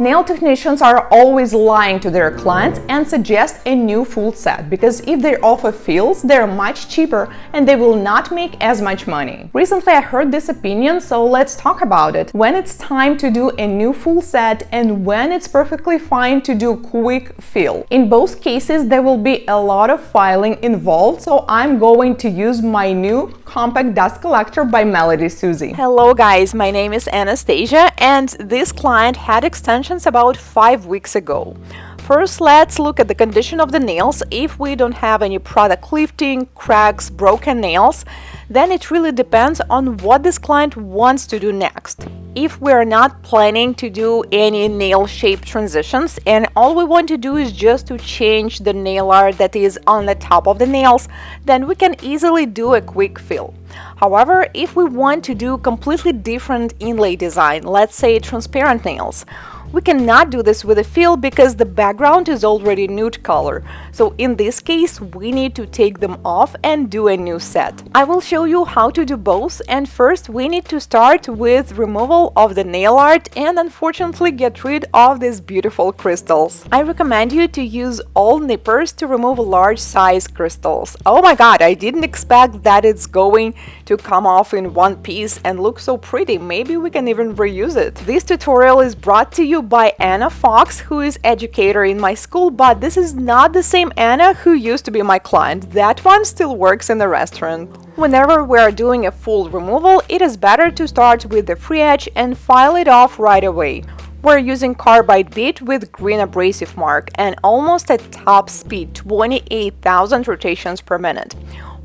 Nail technicians are always lying to their clients and suggest a new full set because if they offer fills, they're much cheaper and they will not make as much money. Recently, I heard this opinion, so let's talk about it. When it's time to do a new full set and when it's perfectly fine to do quick fill. In both cases, there will be a lot of filing involved, so I'm going to use my new compact dust collector by Melodysusie. Hello guys, my name is Anastasia and this client had extensions about 5 weeks ago. First, let's look at the condition of the nails. If we don't have any product lifting, cracks, broken nails, then it really depends on what this client wants to do next. If we're not planning to do any nail shape transitions and all we want to do is just to change the nail art that is on the top of the nails, then we can easily do a quick fill. However, if we want to do completely different inlay design, let's say transparent nails, we cannot do this with a fill because the background is already nude color. So in this case, we need to take them off and do a new set. I will show you how to do both, and first we need to start with removal of the nail art and unfortunately get rid of these beautiful crystals. I recommend you to use all nippers to remove large size crystals. Oh my god, I didn't expect that it's going to come off in one piece and look so pretty. Maybe we can even reuse it. This tutorial is brought to you by Anna Fox, who is educator in my school, but this is not the same Anna who used to be my client. That one still works in the restaurant. Whenever we are doing a full removal, it is better to start with the free edge and file it off right away. We're using carbide bit with green abrasive mark and almost at top speed, 28,000 rotations per minute.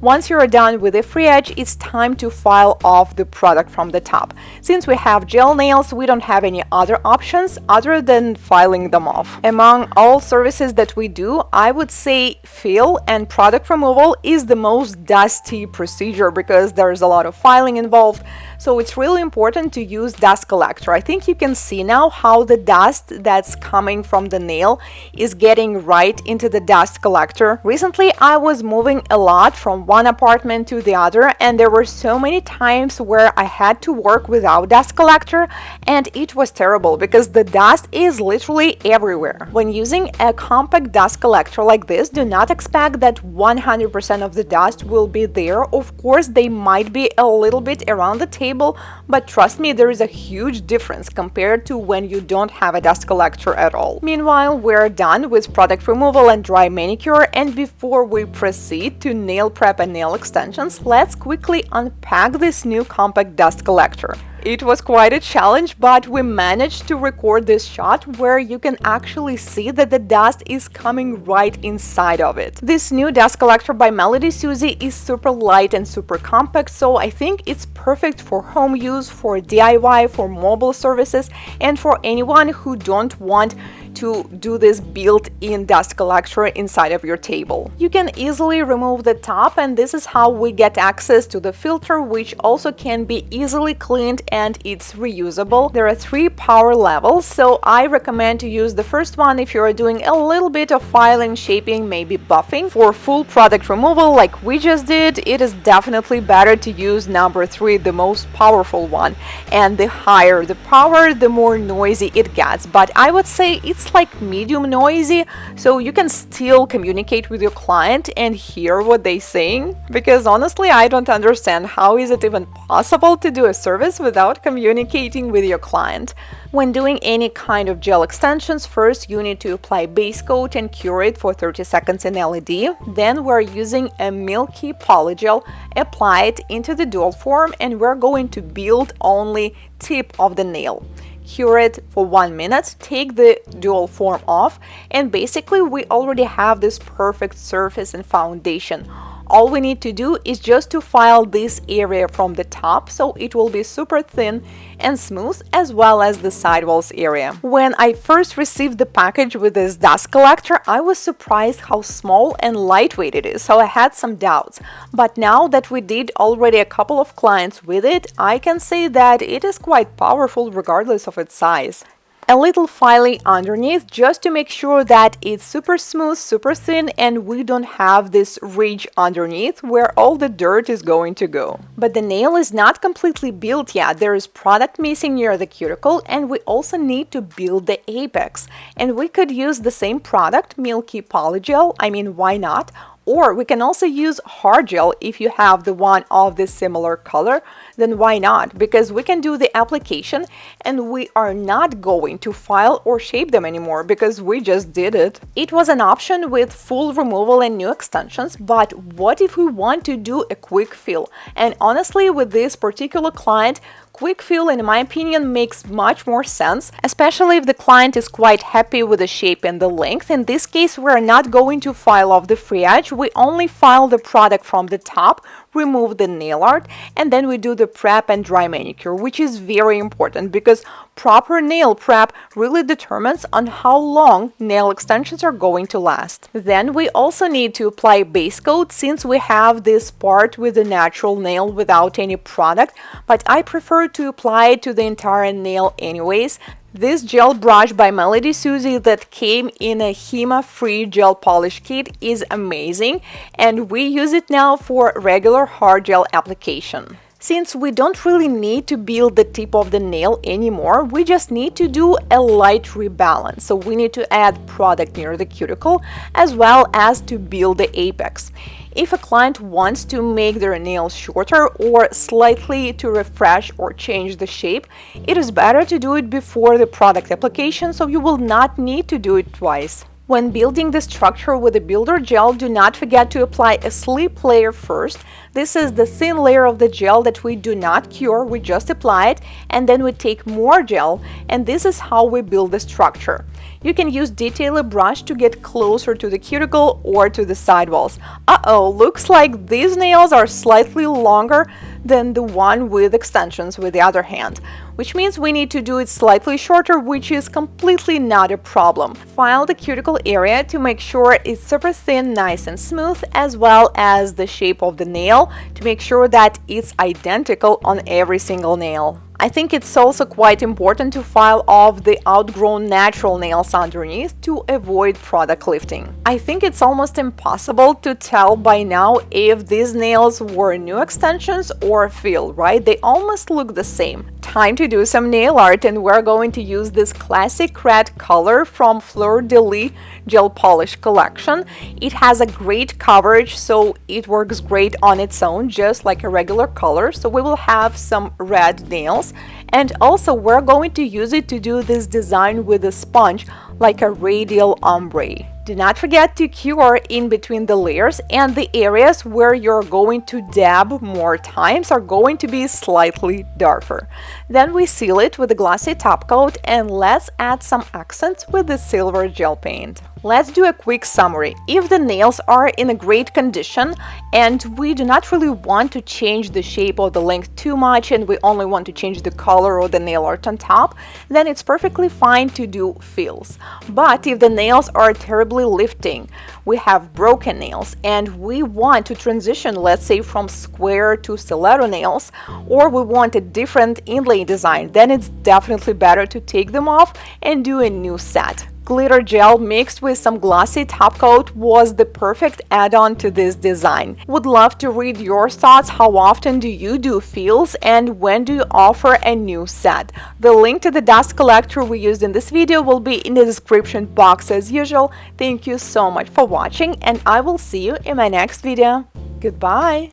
Once you're done with the free edge, it's time to file off the product from the top. Since we have gel nails, we don't have any other options other than filing them off. Among all services that we do, I would say fill and product removal is the most dusty procedure because there's a lot of filing involved. So it's really important to use dust collector. I think you can see now how the dust that's coming from the nail is getting right into the dust collector. Recently, I was moving a lot from one apartment to the other, and there were so many times where I had to work without dust collector, and it was terrible because the dust is literally everywhere. When using a compact dust collector like this, do not expect that 100% of the dust will be there. Of course, they might be a little bit around the table, but trust me, there is a huge difference compared to when you don't have a dust collector at all. Meanwhile, we're done with product removal and dry manicure, and before we proceed to nail prep and nail extensions, let's quickly unpack this new compact dust collector. It was quite a challenge, but we managed to record this shot where you can actually see that the dust is coming right inside of it. This new dust collector by Melodysusie is super light and super compact, so I think it's perfect for home use, for DIY, for mobile services, and for anyone who don't want to do this built-in dust collector inside of your table. You can easily remove the top, and this is how we get access to the filter, which also can be easily cleaned and it's reusable. There are 3 power levels, so I recommend to use the first one if you're doing a little bit of filing, shaping, maybe buffing. For full product removal like we just did, it is definitely better to use number 3, the most powerful one. And the higher the power, the more noisy it gets, but I would say it's like medium noisy, so you can still communicate with your client and hear what they're saying, because honestly I don't understand how is it even possible to do a service without communicating with your client. When doing any kind of gel extensions, first you need to apply base coat and cure it for 30 seconds in LED. Then we're using a milky polygel, apply it into the dual form, and we're going to build only tip of the nail. Cure it for 1 minute, take the dual form off, and basically we already have this perfect surface and foundation. All we need to do is just to file this area from the top, so it will be super thin and smooth, as well as the sidewalls area. When I first received the package with this dust collector, I was surprised how small and lightweight it is, so I had some doubts. But now that we did already a couple of clients with it, I can say that it is quite powerful regardless of its size. a little filing underneath just to make sure that it's super smooth, super thin, and we don't have this ridge underneath where all the dirt is going to go. But the nail is not completely built yet. There is product missing near the cuticle, and we also need to build the apex. And we could use the same product, Milky Polygel, I mean, why not? Or we can also use hard gel if you have the one of this similar color, then why not? Because we can do the application and we are not going to file or shape them anymore because we just did it. It was an option with full removal and new extensions, but what if we want to do a quick fill? And honestly, with this particular client, quick fill, in my opinion, makes much more sense, especially if the client is quite happy with the shape and the length. In this case, we're not going to file off the free edge, we only file the product from the top, remove the nail art, and then we do the prep and dry manicure, which is very important because proper nail prep really determines on how long nail extensions are going to last. Then we also need to apply base coat since we have this part with the natural nail without any product, but I prefer to apply it to the entire nail anyways. This gel brush by Melodysusie that came in a HEMA-free gel polish kit is amazing, and we use it now for regular hard gel application. Since we don't really need to build the tip of the nail anymore, we just need to do a light rebalance. So we need to add product near the cuticle as well as to build the apex. If a client wants to make their nails shorter or slightly to refresh or change the shape, it is better to do it before the product application so you will not need to do it twice. When building the structure with the builder gel, do not forget to apply a slip layer first. This is the thin layer of the gel that we do not cure, we just apply it, and then we take more gel, and this is how we build the structure. You can use detailer brush to get closer to the cuticle or to the sidewalls. Looks like these nails are slightly longer than the one with extensions with the other hand, which means we need to do it slightly shorter, which is completely not a problem. File the cuticle area to make sure it's super thin, nice and smooth, as well as the shape of the nail to make sure that it's identical on every single nail. I think it's also quite important to file off the outgrown natural nails underneath to avoid product lifting. I think it's almost impossible to tell by now if these nails were new extensions or fill, right? They almost look the same. Time to do some nail art, and we're going to use this classic red color from Fleur de Lis gel polish collection. It has a great coverage, so it works great on its own, just like a regular color. So we will have some red nails, and also we're going to use it to do this design with a sponge, like a radial ombre. Do not forget to cure in between the layers, and the areas where you're going to dab more times are going to be slightly darker. Then we seal it with a glossy top coat, and let's add some accents with the silver gel paint. Let's do a quick summary. If the nails are in a great condition and we do not really want to change the shape or the length too much and we only want to change the color or the nail art on top, then it's perfectly fine to do fills. But if the nails are terribly lifting, we have broken nails, and we want to transition, let's say, from square to stiletto nails, or we want a different inlay design, then it's definitely better to take them off and do a new set. Glitter gel mixed with some glossy top coat was the perfect add-on to this design. Would love to read your thoughts. How often do you do fills, and when do you offer a new set? The link to the dust collector we used in this video will be in the description box as usual. Thank you so much for watching, and I will see you in my next video. Goodbye!